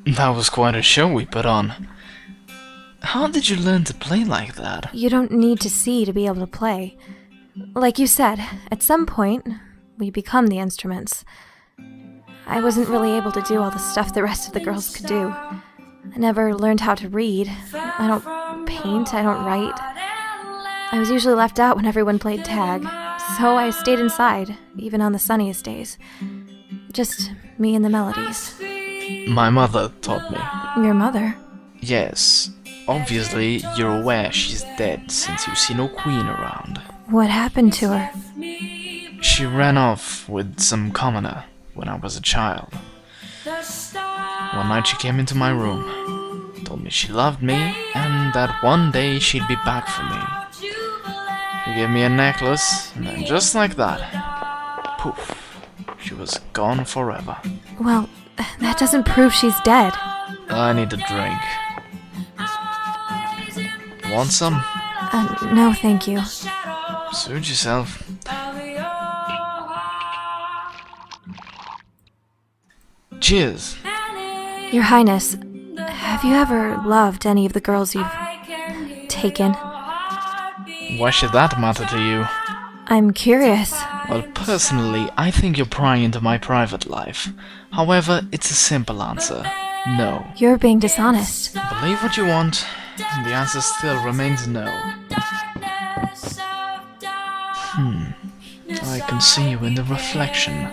That was quite a show we put on. How did you learn to play like that? You don't need to see to be able to play. Like you said, at some point, we become the instruments. I wasn't really able to do all the stuff the rest of the girls could do. I never learned how to read. I don't paint, I don't write. I was usually left out when everyone played tag, so I stayed inside, even on the sunniest days. Just me and the melodies. My mother taught me. Your mother? Yes. Obviously, you're aware she's dead since you see no queen around. What happened to her? She ran off with some commoner when I was a child. One night she came into my room, told me she loved me, and that one day she'd be back for me. She gave me a necklace, and then just like that, poof, she was gone forever. Well, that doesn't prove she's dead. I need a drink. Want some? No, thank you. Suit yourself. Cheers. Your Highness, have you ever loved any of the girls you've taken? Why should that matter to you? I'm curious. Well, personally, I think you're prying into my private life. However, it's a simple answer. No. You're being dishonest. Believe what you want, and the answer still remains no. I can see you in the reflection.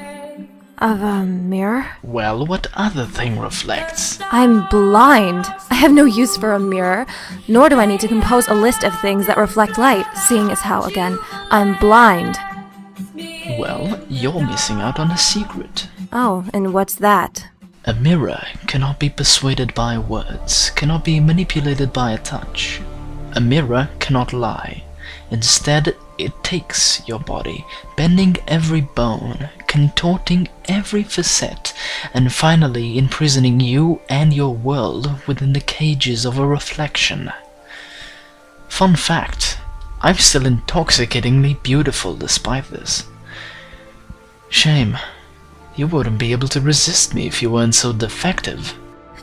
Of a mirror? Well, what other thing reflects? I'm blind. I have no use for a mirror, nor do I need to compose a list of things that reflect light, seeing as how, again, I'm blind. Well, you're missing out on a secret. Oh, and what's that? A mirror cannot be persuaded by words, cannot be manipulated by a touch. A mirror cannot lie. Instead, it takes your body, bending every bone, contorting every facet, and finally imprisoning you and your world within the cages of a reflection. Fun fact, I'm still intoxicatingly beautiful despite this. Shame. You wouldn't be able to resist me if you weren't so defective.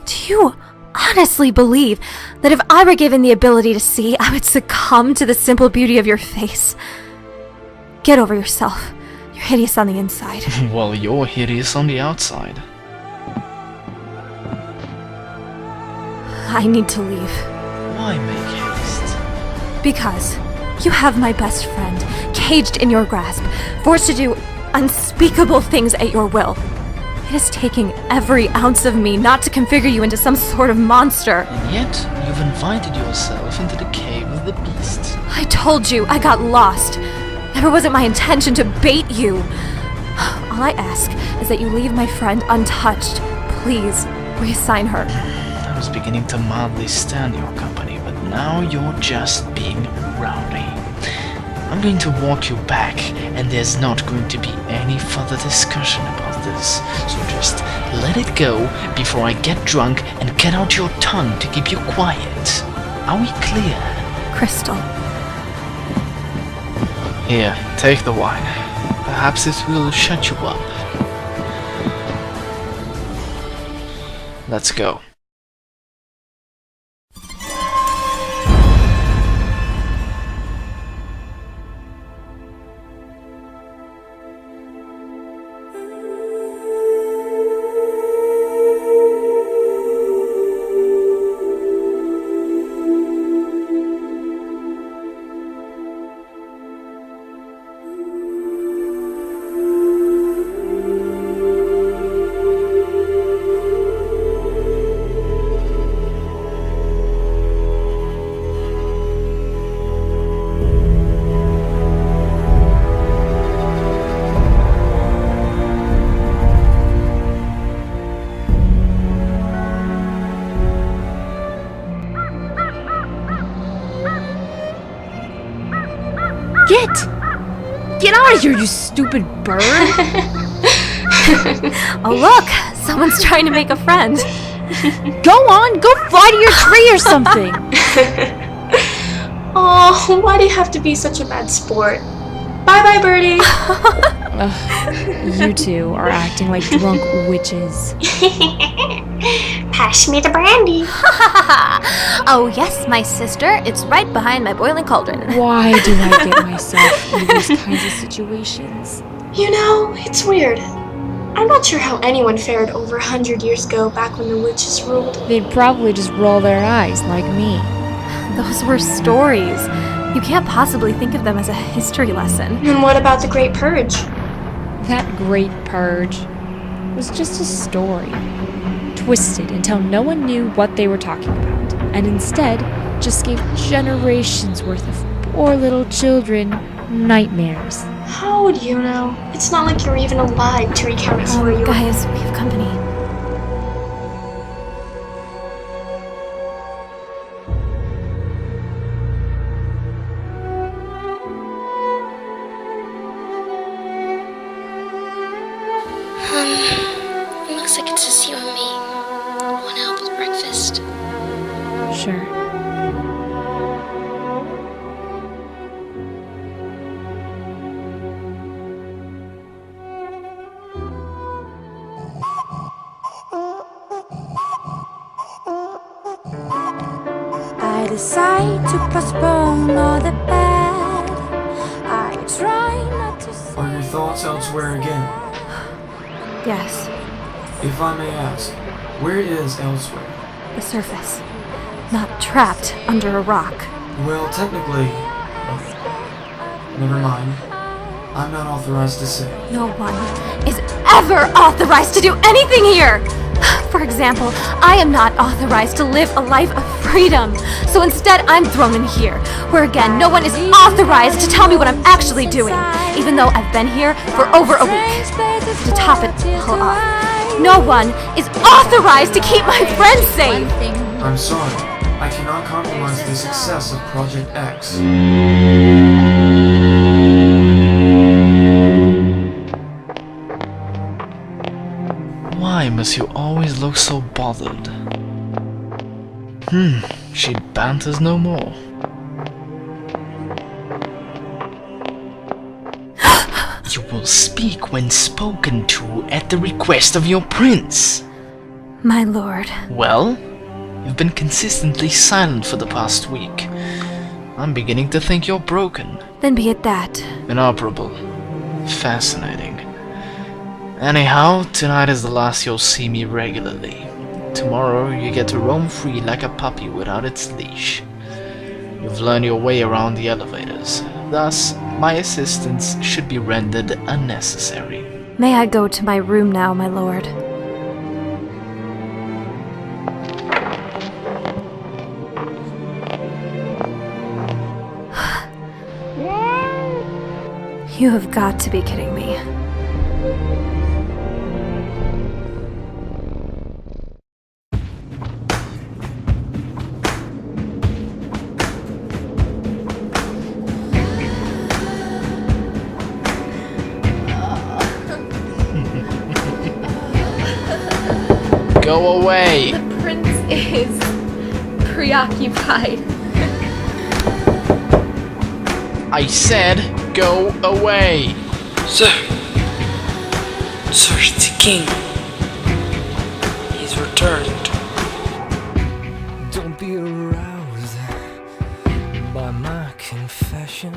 Do you honestly believe that if I were given the ability to see, I would succumb to the simple beauty of your face? Get over yourself. You're hideous on the inside. Well, you're hideous on the outside. I need to leave. Why make haste? Because you have my best friend, caged in your grasp, forced to do unspeakable things at your will. It is taking every ounce of me not to configure you into some sort of monster. And yet, you've invited yourself into the cave of the beasts. I told you I got lost. Never was it my intention to bait you. All I ask is that you leave my friend untouched. Please, reassign her. I was beginning to mildly stand your company, but now you're just being rowdy. I'm going to walk you back, and there's not going to be any further discussion about this. So just let it go before I get drunk and get out your tongue to keep you quiet. Are we clear? Crystal. Here, take the wine. Perhaps it will shut you up. Let's go. Get out of here, you stupid bird! Oh look, someone's trying to make a friend. Go on, go fly to your tree or something! Oh, why do you have to be such a bad sport? Bye-bye, birdie! You two are acting like drunk witches. Pass me the brandy. Oh yes, my sister. It's right behind my boiling cauldron. Why do I get myself in these kinds of situations? You know, it's weird. I'm not sure how anyone fared over 100 years ago back when the witches ruled. They'd probably just roll their eyes like me. Those were stories. You can't possibly think of them as a history lesson. And what about the Great Purge? That great purge was just a story, twisted until no one knew what they were talking about, and instead just gave generations worth of poor little children nightmares. How would you know? It's not like you're even alive to recount it for you. Guys, we have company. Looks like it's just you and me. Wanna help with breakfast? Sure. I decide to postpone all the bad. I try not to say. Are your thoughts elsewhere again? Yes, If I may ask, where is elsewhere? the surface. Not trapped under a rock. Well, technically... never mind. I'm not authorized to say. No one is ever authorized to do anything here! For example, I am not authorized to live a life of freedom. So instead, I'm thrown in here, where again, no one is authorized to tell me what I'm actually doing, even though I've been here for over a week. To top it all off, no one is authorized to keep my friends safe! I'm sorry. I cannot compromise the success of Project X. Why must you always look so bothered? She banters no more. You will speak when spoken to at the request of your prince. My lord. Well, you've been consistently silent for the past week. I'm beginning to think you're broken. Then be it that. Inoperable. Fascinating. Anyhow, tonight is the last you'll see me regularly. Tomorrow you get to roam free like a puppy without its leash. You've learned your way around the elevators. Thus, my assistance should be rendered unnecessary. May I go to my room now, my lord? You have got to be kidding me. Go away! The prince is preoccupied. I said, go away! Sir, it's the king. He's returned. Don't be aroused by my confession,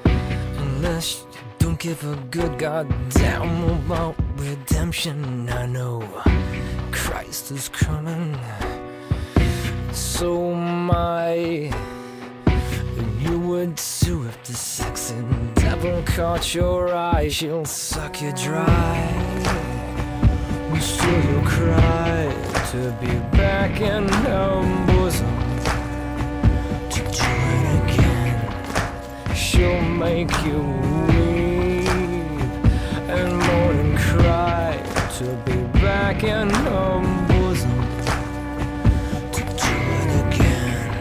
unless you don't give a good goddamn about redemption. I know Christ is coming, so my you would too if the sexy devil caught your eye. She'll suck you dry, and still you'll cry to be back in her bosom, to join again. She'll make you weep and moan and cry to be back in her bosom, to join again.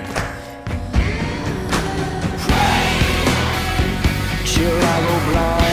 Till I go blind.